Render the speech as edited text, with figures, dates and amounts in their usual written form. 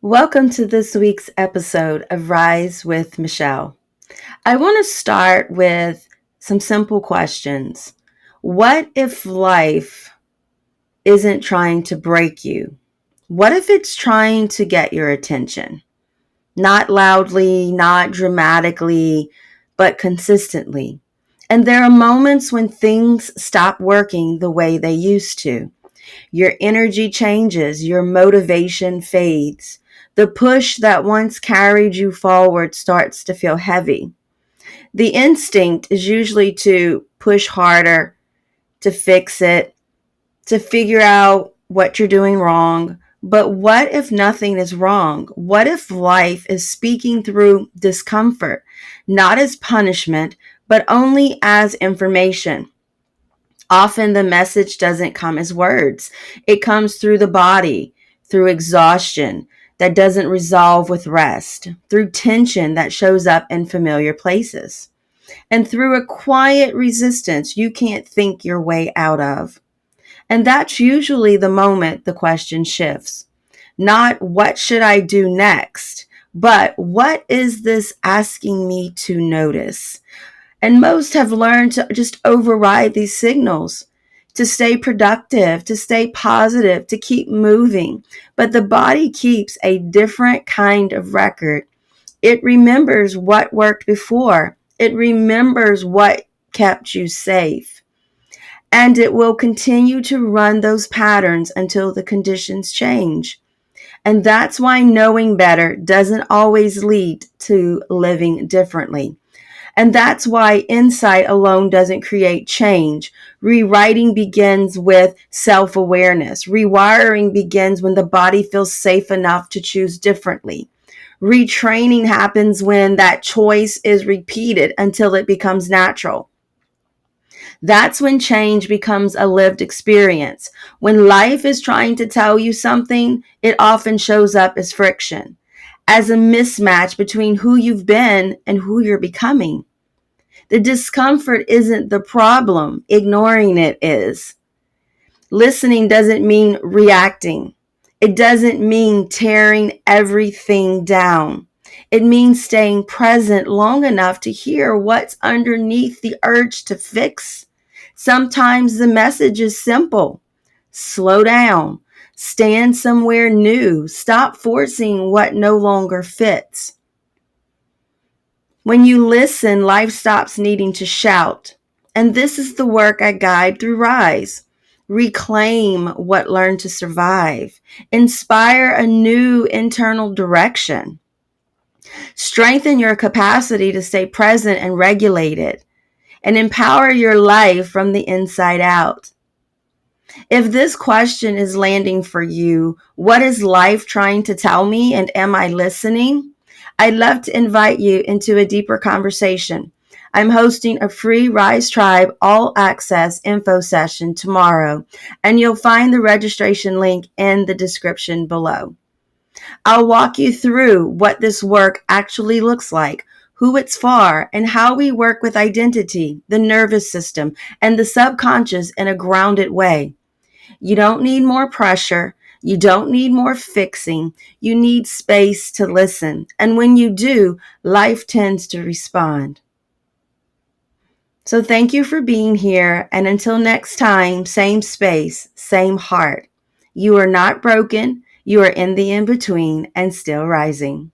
Welcome to this week's episode of Rise with Michelle. I want to start with some simple questions. What if life isn't trying to break you? What if it's trying to get your attention? Not loudly, not dramatically, but consistently. And there are moments when things stop working the way they used to. Your energy changes, your motivation fades. The push that once carried you forward starts to feel heavy. The instinct is usually to push harder, to fix it, to figure out what you're doing wrong. But what if nothing is wrong? What if life is speaking through discomfort, not as punishment, but only as information? Often the message doesn't come as words. It comes through the body, through exhaustion that doesn't resolve with rest, through tension that shows up in familiar places, and through a quiet resistance you can't think your way out of. And that's usually the moment the question shifts. Not what should I do next, but what is this asking me to notice? And most have learned to just override these signals, to stay productive, to stay positive, to keep moving. But the body keeps a different kind of record. It remembers what worked before, it remembers what kept you safe. And it will continue to run those patterns until the conditions change. And that's why knowing better doesn't always lead to living differently. And that's why insight alone doesn't create change. Rewriting begins with self awareness. Rewiring begins when the body feels safe enough to choose differently. Retraining happens when that choice is repeated until it becomes natural. That's when change becomes a lived experience. When life is trying to tell you something, it often shows up as friction, as a mismatch between who you've been and who you're becoming. The discomfort isn't the problem, ignoring it is. Listening doesn't mean reacting. It doesn't mean tearing everything down. It means staying present long enough to hear what's underneath the urge to fix. Sometimes the message is simple. Slow down. Stand somewhere new. Stop forcing what no longer fits. When you listen, life stops needing to shout. And this is the work I guide through Rise. Reclaim what learned to survive. Inspire a new internal direction. Strengthen your capacity to stay present and regulated. And empower your life from the inside out. If this question is landing for you, what is life trying to tell me, and am I listening? I'd love to invite you into a deeper conversation. I'm hosting a free Rise Tribe all access info session tomorrow, and you'll find the registration link in the description below. I'll walk you through what this work actually looks like, who it's for, and how we work with identity, the nervous system, and the subconscious in a grounded way. You don't need more pressure. You don't need more fixing. You need space to listen. And when you do, life tends to respond. So thank you for being here. And until next time, same space, same heart. You are not broken. You are in the in between and still rising.